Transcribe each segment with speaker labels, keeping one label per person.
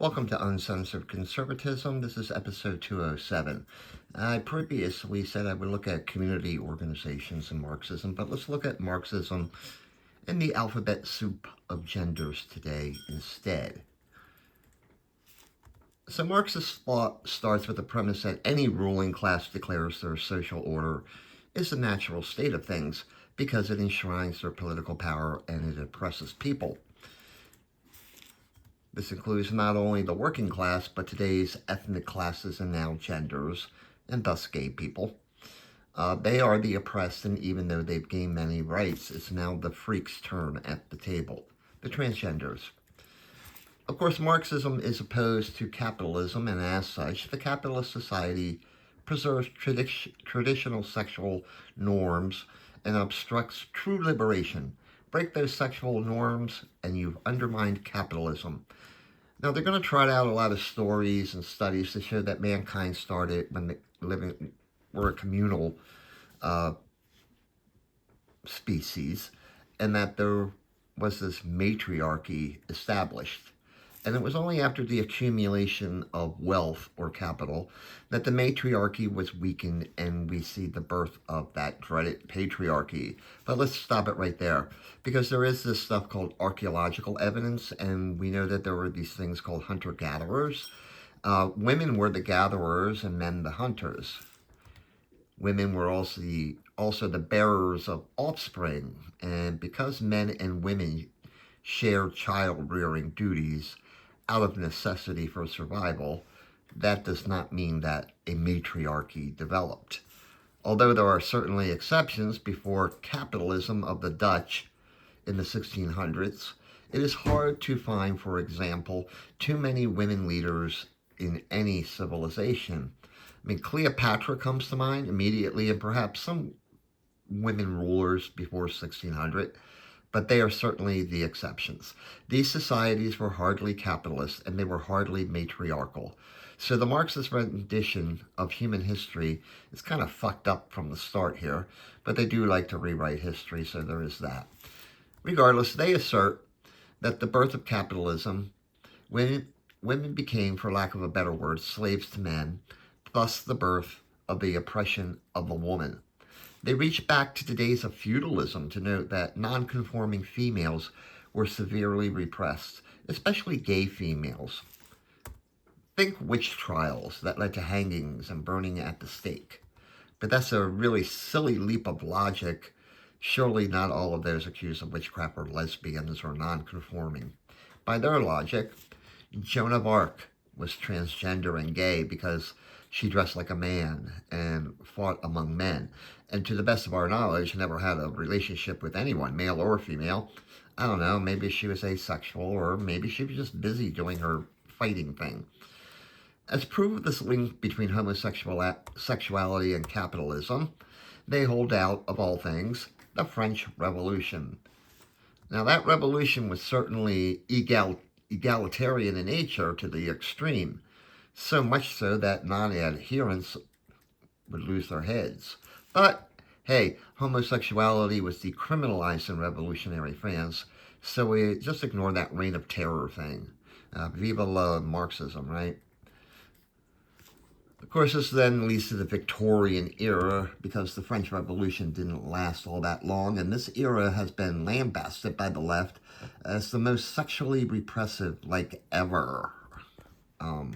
Speaker 1: Welcome to Uncensored Conservatism. This is episode 207. I previously said I would look at community organizations and Marxism, but let's look at Marxism and the alphabet soup of genders today instead. So Marxist thought starts with the premise that any ruling class declares their social order is the natural state of things because it enshrines their political power and it oppresses people. This includes not only the working class, but today's ethnic classes and now genders, and thus gay people. They are the oppressed, and even though they've gained many rights, it's now the freaks' turn at the table, the transgenders. Of course, Marxism is opposed to capitalism, and as such, the capitalist society preserves traditional sexual norms and obstructs true liberation. Break those sexual norms, and you've undermined capitalism. Now, they're going to trot out a lot of stories and studies to show that mankind started when were a communal species, and that there was this matriarchy established. And it was only after the accumulation of wealth or capital that the matriarchy was weakened and we see the birth of that dreaded patriarchy. But let's stop it right there, because there is this stuff called archaeological evidence, and we know that there were these things called hunter-gatherers. Women were the gatherers and men the hunters. Women were also the bearers of offspring, and because men and women shared child-rearing duties out of necessity for survival, that does not mean that a matriarchy developed. Although there are certainly exceptions, before capitalism of the Dutch in the 1600s, it is hard to find, for example, too many women leaders in any civilization. I mean, Cleopatra comes to mind immediately, and perhaps some women rulers before 1600, but they are certainly the exceptions. These societies were hardly capitalist, and they were hardly matriarchal. So the Marxist rendition of human history is kind of fucked up from the start here, but they do like to rewrite history, so there is that. Regardless, they assert that the birth of capitalism, women became, for lack of a better word, slaves to men, thus the birth of the oppression of the woman. They reach back to the days of feudalism to note that non-conforming females were severely repressed, especially gay females. Think witch trials that led to hangings and burning at the stake. But that's a really silly leap of logic. Surely not all of those accused of witchcraft were lesbians or non-conforming. By their logic, Joan of Arc was transgender and gay because she dressed like a man and fought among men. And to the best of our knowledge, never had a relationship with anyone, male or female. I don't know, maybe she was asexual, or maybe she was just busy doing her fighting thing. As proof of this link between homosexuality and capitalism, they hold out, of all things, the French Revolution. Now, that revolution was certainly egalitarian in nature to the extreme, so much so that non-adherents would lose their heads. But, hey, homosexuality was decriminalized in revolutionary France, so we just ignore that reign of terror thing. Viva la Marxism, right? Of course, this then leads to the Victorian era, because the French Revolution didn't last all that long, and this era has been lambasted by the left as the most sexually repressive like ever. But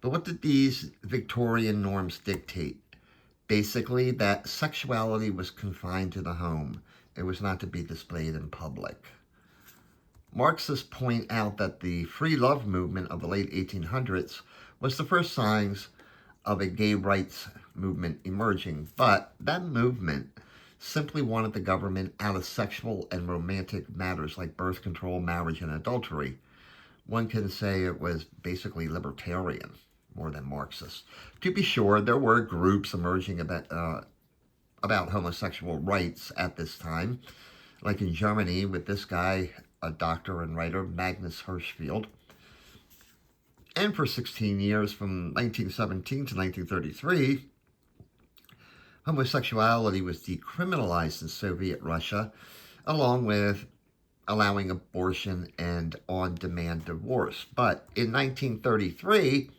Speaker 1: what did these Victorian norms dictate? Basically, that sexuality was confined to the home. It was not to be displayed in public. Marxists point out that the free love movement of the late 1800s was the first signs of a gay rights movement emerging, but that movement simply wanted the government out of sexual and romantic matters like birth control, marriage, and adultery. One can say it was basically libertarian more than Marxist. To be sure, there were groups emerging about homosexual rights at this time, like in Germany with this guy, a doctor and writer, Magnus Hirschfeld. And for 16 years, from 1917 to 1933, homosexuality was decriminalized in Soviet Russia, along with allowing abortion and on-demand divorce. But in 1933,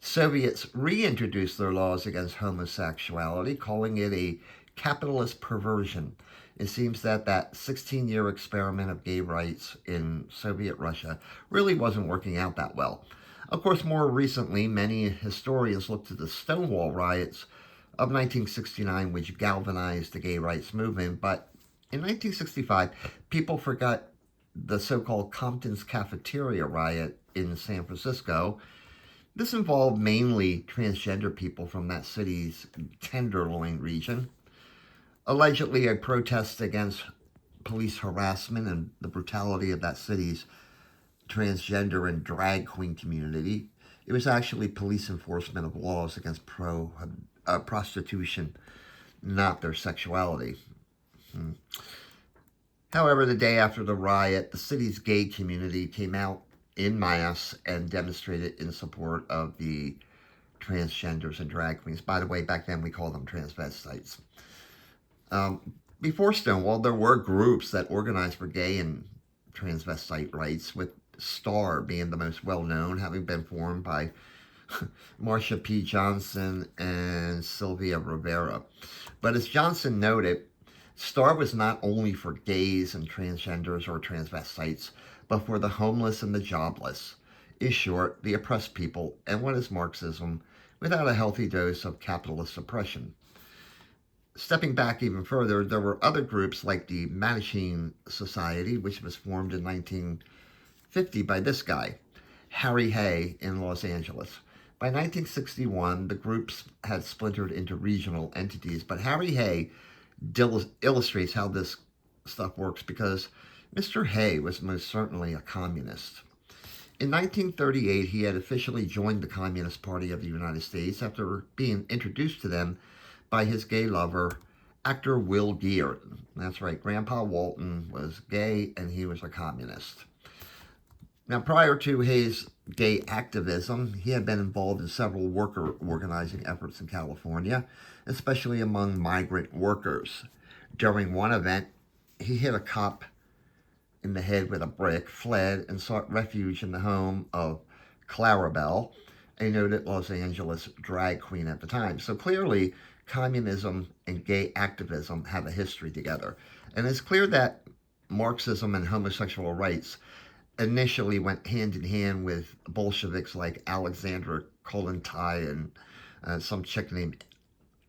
Speaker 1: Soviets reintroduced their laws against homosexuality, calling it a capitalist perversion. It seems that that 16-year experiment of gay rights in Soviet Russia really wasn't working out that well. Of course, more recently, many historians look to the Stonewall riots of 1969, which galvanized the gay rights movement. But in 1965, people forgot the so-called Compton's Cafeteria riot in San Francisco. This involved mainly transgender people from that city's Tenderloin region. Allegedly a protest against police harassment and the brutality of that city's transgender and drag queen community. It was actually police enforcement of laws against prostitution, not their sexuality. However, the day after the riot, the city's gay community came out en masse and demonstrated in support of the transgenders and drag queens. By the way, back then we called them transvestites. Before Stonewall, there were groups that organized for gay and transvestite rights, with STAR being the most well-known, having been formed by Marsha P. Johnson and Sylvia Rivera. But as Johnson noted, STAR was not only for gays and transgenders or transvestites, but for the homeless and the jobless. In short, the oppressed people, and what is Marxism without a healthy dose of capitalist oppression? Stepping back even further, there were other groups like the Mattachine Society, which was formed in 1950 by this guy, Harry Hay, in Los Angeles. By 1961, the groups had splintered into regional entities, but Harry Hay illustrates how this stuff works because Mr. Hay was most certainly a communist. In 1938, he had officially joined the Communist Party of the United States after being introduced to them by his gay lover, actor Will Geer. That's right, Grandpa Walton was gay and he was a communist. Now, prior to his gay activism, he had been involved in several worker organizing efforts in California, especially among migrant workers. During one event, he hit a cop in the head with a brick, fled, and sought refuge in the home of Clarabelle, a noted Los Angeles drag queen at the time. So clearly, communism and gay activism have a history together. And it's clear that Marxism and homosexual rights initially went hand in hand with Bolsheviks like Alexander Kollontai and some chick named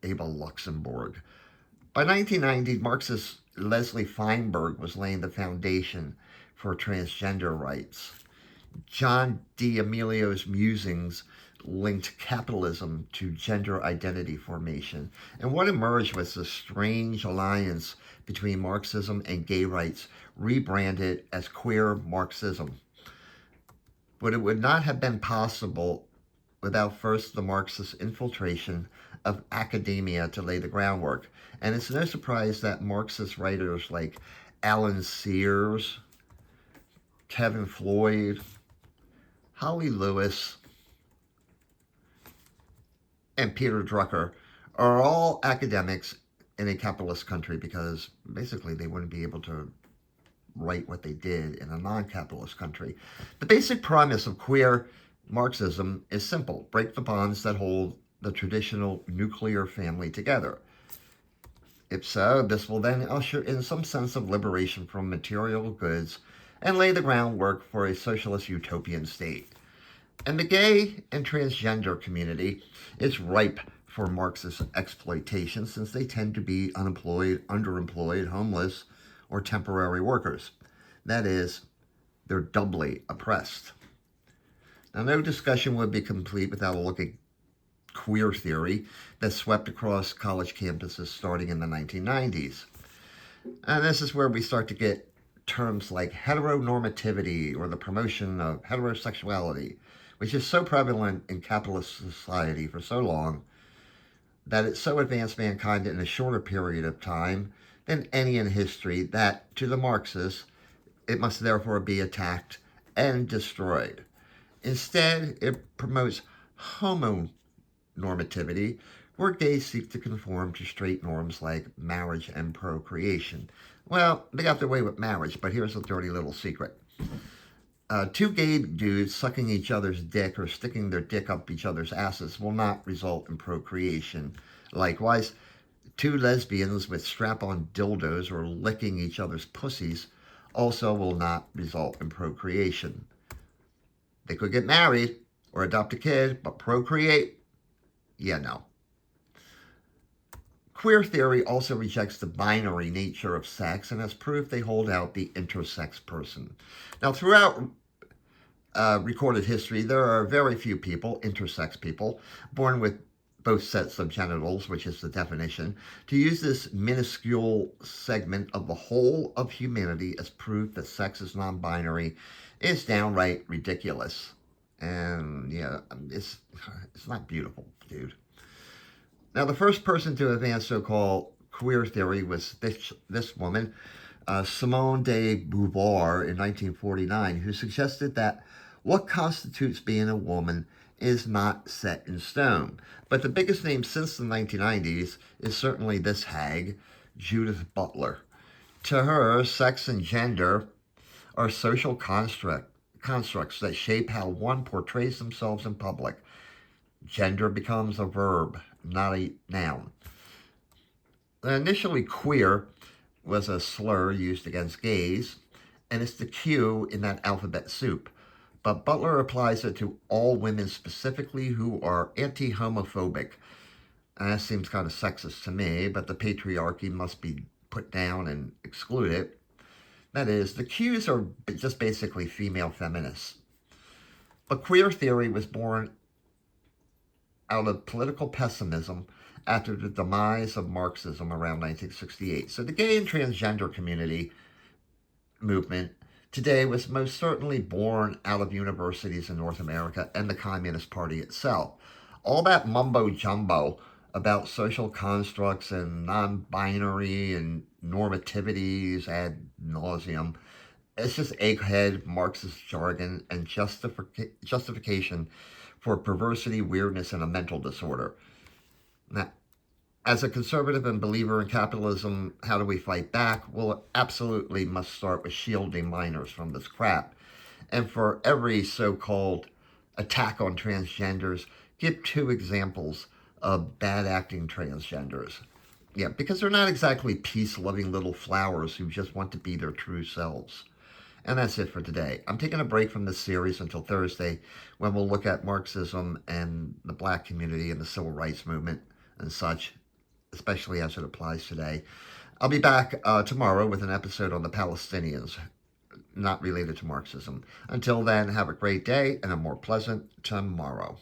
Speaker 1: Abel Luxemburg. By 1990, Marxist Leslie Feinberg was laying the foundation for transgender rights. John D'Amelio's musings linked capitalism to gender identity formation. And what emerged was this strange alliance between Marxism and gay rights, rebranded as queer Marxism. But it would not have been possible without first the Marxist infiltration of academia to lay the groundwork. And it's no surprise that Marxist writers like Alan Sears, Kevin Floyd, Holly Lewis, and Peter Drucker are all academics in a capitalist country because basically they wouldn't be able to write what they did in a non-capitalist country. The basic premise of queer Marxism is simple: break the bonds that hold the traditional nuclear family together. If so, this will then usher in some sense of liberation from material goods and lay the groundwork for a socialist utopian state. And the gay and transgender community is ripe for Marxist exploitation since they tend to be unemployed, underemployed, homeless, or temporary workers. That is, they're doubly oppressed. Now, no discussion would be complete without a look at queer theory that swept across college campuses starting in the 1990s. And this is where we start to get terms like heteronormativity or the promotion of heterosexuality, which is so prevalent in capitalist society for so long that it so advanced mankind in a shorter period of time than any in history that, to the Marxists, it must therefore be attacked and destroyed. Instead, it promotes homonormativity, where gays seek to conform to straight norms like marriage and procreation. Well, they got their way with marriage, but here's a dirty little secret. Two gay dudes sucking each other's dick or sticking their dick up each other's asses will not result in procreation. Likewise, two lesbians with strap-on dildos or licking each other's pussies also will not result in procreation. They could get married or adopt a kid, but procreate? Yeah, no. Queer theory also rejects the binary nature of sex and has proved they hold out the intersex person. Now, throughout recorded history, there are very few people, intersex people, born with both sets of genitals, which is the definition. To use this minuscule segment of the whole of humanity as proof that sex is non-binary is downright ridiculous. And yeah, it's not beautiful, dude. Now, the first person to advance so-called queer theory was this woman, Simone de Beauvoir, in 1949, who suggested that what constitutes being a woman is not set in stone. But the biggest name since the 1990s is certainly this hag, Judith Butler. To her, sex and gender are social constructs that shape how one portrays themselves in public. Gender becomes a verb, not a noun. Initially, queer was a slur used against gays, and it's the Q in that alphabet soup. But Butler applies it to all women specifically who are anti-homophobic. And that seems kind of sexist to me, but the patriarchy must be put down and excluded. That is, the Qs are just basically female feminists. But queer theory was born out of political pessimism after the demise of Marxism around 1968. So the gay and transgender community movement today was most certainly born out of universities in North America and the Communist Party itself. All that mumbo-jumbo about social constructs and non-binary and normativities ad nauseum, it's just egghead Marxist jargon and justification for perversity, weirdness, and a mental disorder. Now, as a conservative and believer in capitalism, how do we fight back? Well, it absolutely must start with shielding minors from this crap. And for every so-called attack on transgenders, give 2 examples of bad-acting transgenders. Yeah, because they're not exactly peace-loving little flowers who just want to be their true selves. And that's it for today. I'm taking a break from this series until Thursday, when we'll look at Marxism and the black community and the civil rights movement and such, especially as it applies today. I'll be back tomorrow with an episode on the Palestinians, not related to Marxism. Until then, have a great day and a more pleasant tomorrow.